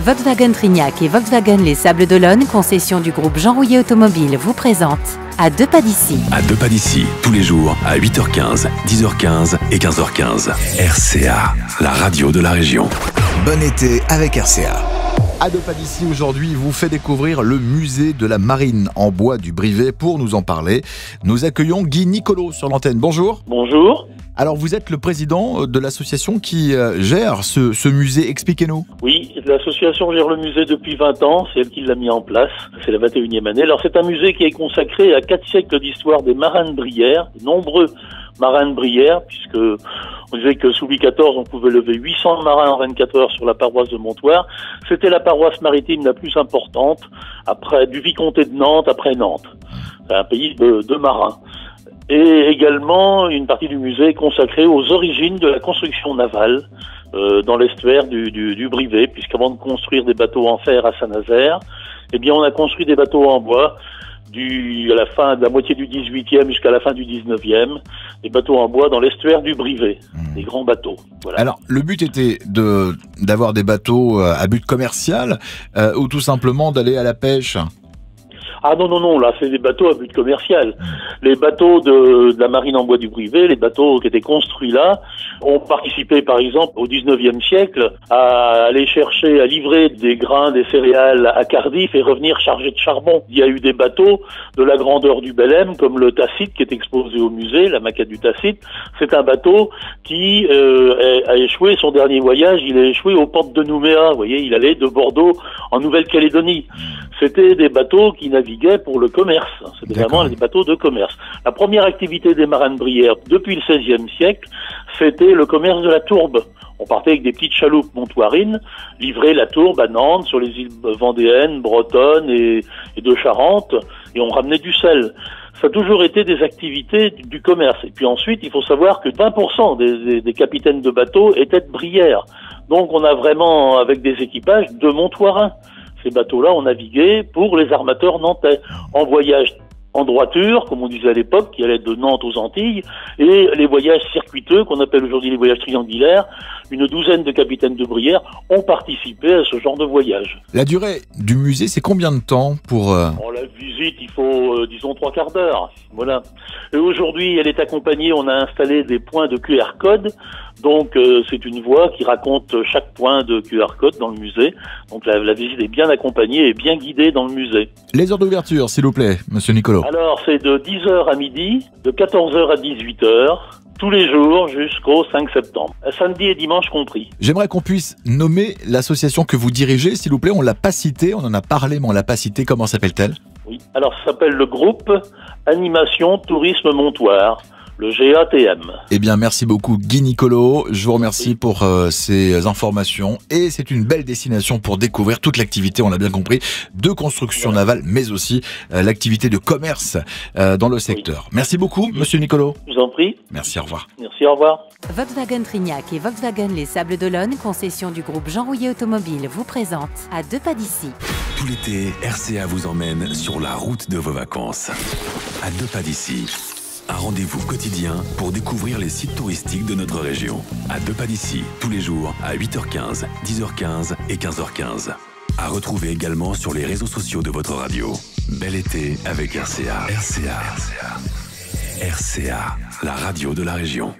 Volkswagen Trignac et Volkswagen Les Sables d'Olonne, concession du groupe Jean Rouillet Automobile, vous présente À deux pas d'ici. À deux pas d'ici, tous les jours à 8h15, 10h15 et 15h15. RCA, la radio de la région. Bon été avec RCA. À deux pas d'ici, aujourd'hui, vous fait découvrir le musée de la marine en bois du Brivet. Pour nous en parler, nous accueillons Guy Nicolo sur l'antenne. Bonjour. Bonjour. Alors, vous êtes le président de l'association qui gère ce musée. Expliquez-nous. Oui, l'association gère le musée depuis 20 ans. C'est elle qui l'a mis en place. C'est la 21e année. Alors, c'est un musée qui est consacré à 4 siècles d'histoire des marins de Brière, de nombreux marins de Brière, puisque on disait que sous Louis XIV, on pouvait lever 800 marins en 24 heures sur la paroisse de Montoire. C'était la paroisse maritime la plus importante, après du vicomté de Nantes, après Nantes. C'est un pays de marins. Et également, une partie du musée est consacrée aux origines de la construction navale dans l'estuaire du Brivet, puisqu'avant de construire des bateaux en fer à Saint-Nazaire, eh bien, on a construit des bateaux en bois à la fin de la moitié du 18e jusqu'à la fin du 19e, des bateaux en bois dans l'estuaire du Brivet, des grands bateaux. Voilà. Alors, le but était d'avoir des bateaux à but commercial ou tout simplement d'aller à la pêche? Ah non, là c'est des bateaux à but commercial. Les bateaux de la marine en bois du Brivet, les bateaux qui étaient construits là, ont participé par exemple au 19e siècle à aller chercher, à livrer des grains, des céréales à Cardiff et revenir chargés de charbon. Il y a eu des bateaux de la grandeur du Belém, comme le Tacite qui est exposé au musée, la maquette du Tacite. C'est un bateau qui a échoué, son dernier voyage, il a échoué aux portes de Nouméa. Vous voyez, il allait de Bordeaux en Nouvelle-Calédonie. C'était des bateaux qui naviguaient pour le commerce. C'était vraiment des bateaux de commerce. La première activité des marins de Brière, depuis le XVIe siècle, c'était le commerce de la tourbe. On partait avec des petites chaloupes montoirines, livrer la tourbe à Nantes, sur les îles vendéennes, bretonnes et de Charente, et on ramenait du sel. Ça a toujours été des activités du commerce. Et puis ensuite, il faut savoir que 20% des capitaines de bateaux étaient de Brière. Donc on a vraiment, avec des équipages, de montoirins. Ces bateaux-là ont navigué pour les armateurs nantais, en voyage en droiture, comme on disait à l'époque, qui allait de Nantes aux Antilles, et les voyages circuiteux, qu'on appelle aujourd'hui les voyages triangulaires. Une douzaine de capitaines de Brière ont participé à ce genre de voyage. La durée du musée, c'est combien de temps pour... La visite, il faut, disons, 3 quarts d'heure. Voilà. Et aujourd'hui, elle est accompagnée, on a installé des points de QR code. Donc, c'est une voix qui raconte chaque point de QR code dans le musée. Donc, la visite est bien accompagnée et bien guidée dans le musée. Les heures d'ouverture, s'il vous plaît, monsieur Nicolo. Alors, c'est de 10h à midi, de 14h à 18h, tous les jours jusqu'au 5 septembre. Samedi et dimanche compris. J'aimerais qu'on puisse nommer l'association que vous dirigez, s'il vous plaît. On l'a pas citée, on en a parlé, mais on l'a pas citée. Comment s'appelle-t-elle? Oui. Alors, ça s'appelle le groupe Animation Tourisme Montoire. Le GATM. Eh bien, merci beaucoup Guy Nicolo. Je vous remercie pour ces informations. Et c'est une belle destination pour découvrir toute l'activité, on l'a bien compris, de construction navale, mais aussi l'activité de commerce dans le secteur. Oui. Merci beaucoup, monsieur Nicolo. Je vous en prie. Merci, au revoir. Merci, au revoir. Volkswagen Trignac et Volkswagen Les Sables d'Olonne, concession du groupe Jean Rouillet Automobile, vous présente À deux pas d'ici. Tout l'été, RCA vous emmène sur la route de vos vacances. À deux pas d'ici. Un rendez-vous quotidien pour découvrir les sites touristiques de notre région. À deux pas d'ici, tous les jours à 8h15, 10h15 et 15h15. À retrouver également sur les réseaux sociaux de votre radio. Bel été avec RCA. RCA, la radio de la région.